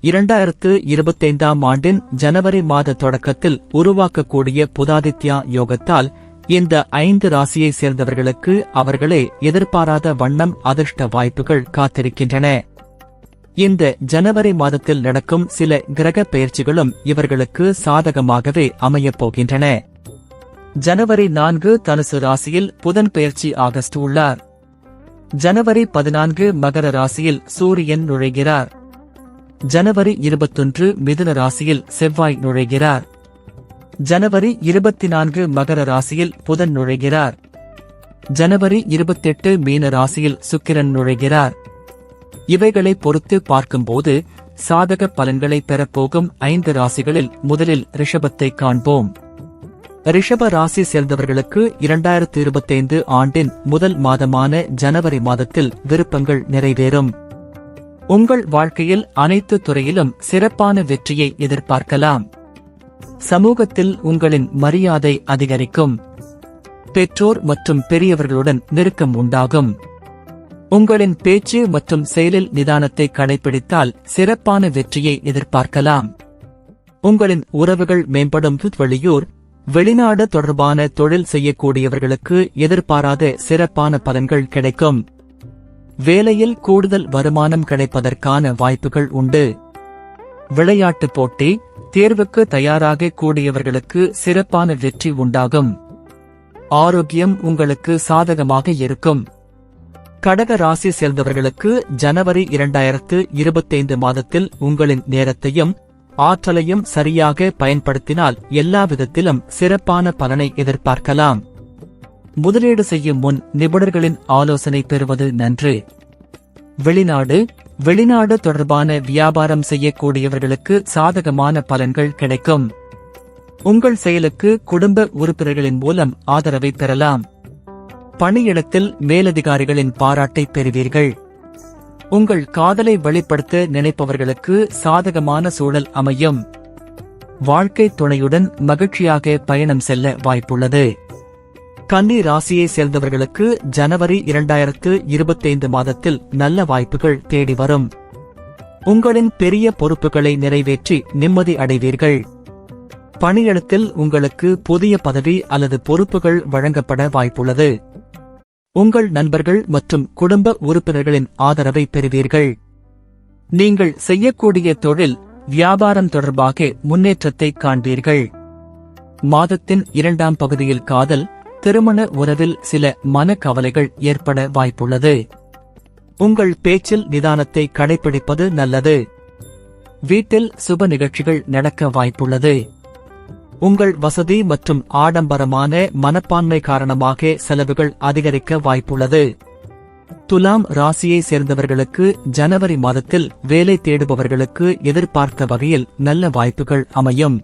2025ஆம் ஆண்டின் ஜனவரி மாத தொடக்கத்தில் உருவாக்கக்கூடிய புதாதித்யா யோகத்தால் இந்த 5 ராசியை சேர்ந்தவர்களுக்கு அவர்களே எதிர்பாராத வண்ணம் அதிர்ஷ்ட வாய்ப்புகள் காத்திருக்கின்றன. இந்த ஜனவரி மாதத்தில் நடக்கும் சில கிரக பெயர்ச்சிகளும் இவர்களுக்கு சாதகமாகவே அமையப் போகின்றன. ஜனவரி 4 தனுசு ராசியில் புதன் பெயர்ச்சி ஆகஸ்ட் உள்ளார். ஜனவரி 14 மகர ராசியில் சூரியன் நுழைகிறார். ஜனவரி 21 மிதுன ராசியில் செவ்வாய் நுழைகிறார். ஜனவரி 24 மகர ராசியில் புதன் நுழைகிறார். ஜனவரி 28 மீன ராசியில் சுக்கிரன் நுழைகிறார். இவைகளை பொறுத்து பார்க்கும்போது சாதக பலன்களை பெறப்போகும் 5 ராசிகளில் முதலில் ரிஷபத்தை காண்போம். ரிஷப ராசி சேர்ந்தவர்களுக்கு 2025 ஆண்டின் முதல் மாதமான ஜனவரி மாதத்தில் விருப்பங்கள் நிறைவேறும். உங்கள் வாழ்க்கையில் அனைத்து துறையிலும் சிறப்பான வெற்றியை எதிர்பார்க்கலாம். சமூகத்தில் உங்களின் மரியாதை அதிகரிக்கும். பெற்றோர் மற்றும் பெரியவர்களுடன் நெருக்கம் உண்டாகும். உங்களின் பேச்சு மற்றும் செயலில் நிதானத்தை கடைபிடித்தால் சிறப்பான வெற்றியை எதிர்பார்க்கலாம். உங்களின் உறவுகள் மேம்படும். வெளியூர், வெளிநாடு தொடர்பான தொழில் செய்யக்கூடியவர்களுக்கு எதிர்பாராத சிறப்பான பலன்கள் கிடைக்கும். வேலையில் கூடுதல் வருமானம் கிடைப்பதற்கான வாய்ப்புகள் உண்டு. விளையாட்டுப் போட்டி, தேர்வுக்கு தயாராக கூடியவர்களுக்கு சிறப்பான வெற்றி உண்டாகும். ஆரோக்கியம் உங்களுக்கு சாதகமாக இருக்கும். கடக ராசி சேர்ந்தவர்களுக்கு ஜனவரி 2025 மாதத்தில் உங்களின் நேரத்தையும் ஆற்றலையும் சரியாக பயன்படுத்தினால் எல்லா விதத்திலும் சிறப்பான பலனை எதிர்பார்க்கலாம். முதலீடு செய்யும் முன் நிபுணர்களின் ஆலோசனை பெறுவது நன்று. வெளிநாடு தொடர்பான வியாபாரம் செய்யக்கூடியவர்களுக்கு சாதகமான பலன்கள் கிடைக்கும். உங்கள் செயலுக்கு குடும்ப உறுப்பினர்களின் மூலம் ஆதரவை பெறலாம். பணியிடத்தில் மேலதிகாரிகளின் பாராட்டை பெறுவீர்கள். உங்கள் காதலை வெளிப்படுத்த நினைப்பவர்களுக்கு சாதகமான சூழல் அமையும். வாழ்க்கை துணையுடன் மகிழ்ச்சியாக பயணம் செல்ல வாய்ப்புள்ளது. கன்னி ராசியை சேர்ந்தவர்களுக்கு ஜனவரி 2025 மாதத்தில் நல்ல வாய்ப்புகள் தேடி வரும். உங்களின் பெரிய பொறுப்புகளை நிறைவேற்றி நிம்மதி அடைவீர்கள். பணியிடத்தில் உங்களுக்கு புதிய பதவி அல்லது பொறுப்புகள் வழங்கப்பட வாய்ப்புள்ளது. உங்கள் நண்பர்கள் மற்றும் குடும்ப உறுப்பினர்களின் ஆதரவை பெறுவீர்கள். நீங்கள் செய்யக்கூடிய தொழில், வியாபாரம் தொடர்பாக முன்னேற்றத்தை காண்பீர்கள். மாதத்தின் 2ஆம் பகுதியில் காதல், திருமண உறவில் சில மனக்கவலைகள் ஏற்பட வாய்ப்புள்ளது. உங்கள் பேச்சில் நிதானத்தை கடைபிடிப்பது நல்லது. வீட்டில் சுப நிகழ்ச்சிகள் நடக்க வாய்ப்புள்ளது. உங்கள் வசதி மற்றும் ஆடம்பரமான மனப்பான்மை காரணமாக செலவுகள் அதிகரிக்க வாய்ப்புள்ளது. துலாம் ராசியை சேர்ந்தவர்களுக்கு ஜனவரி மாதத்தில் வேலை தேடுபவர்களுக்கு எதிர்பார்த்த வகையில் நல்ல வாய்ப்புகள் அமையும்.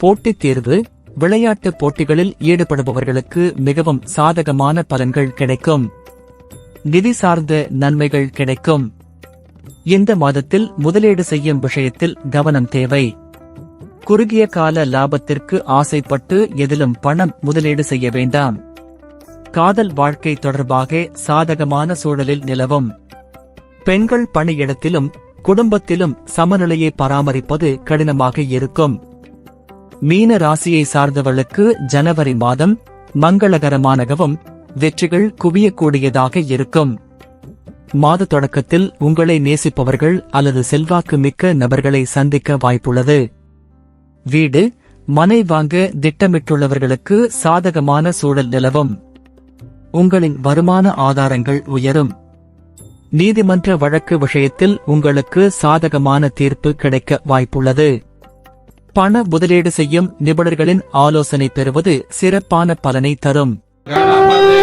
போட்டித் தேர்வு, விளையாட்டு போட்டிகளில் ஈடுபடுபவர்களுக்கு மிகவும் சாதகமான பலன்கள் கிடைக்கும். நிதி சார்ந்த நன்மைகள் கிடைக்கும். இந்த மாதத்தில் முதலீடு செய்யும் விஷயத்தில் கவனம் தேவை. குறுகிய கால லாபத்திற்கு ஆசைப்பட்டு எதிலும் பணம் முதலீடு செய்ய வேண்டாம். காதல் வாழ்க்கை தொடர்பாக சாதகமான சூழலில் நிலவும். பெண்கள் பணியிடத்திலும் குடும்பத்திலும் சமநிலையை பராமரிப்பது கடினமாக இருக்கும். மீன ராசியை சார்ந்தவர்களுக்கு ஜனவரி மாதம் மங்களகரமானகவும் வெற்றிகள் குவியக்கூடியதாக இருக்கும். மாத தொடக்கத்தில் உங்களை நேசிப்பவர்கள் அல்லது செல்வாக்கு மிக்க நபர்களை சந்திக்க வாய்ப்புள்ளது. வீடு, மனை வாங்க திட்டமிட்டுள்ளவர்களுக்கு சாதகமான சூழல் நிலவும். உங்களின் வருமான ஆதாரங்கள் உயரும். நீதிமன்ற வழக்கு விஷயத்தில் உங்களுக்கு சாதகமான தீர்ப்பு கிடைக்க வாய்ப்புள்ளது. பண முதலீடு செய்யும் நிபுணர்களின் ஆலோசனை பெறுவது சிறப்பான பலனை தரும். கணபதி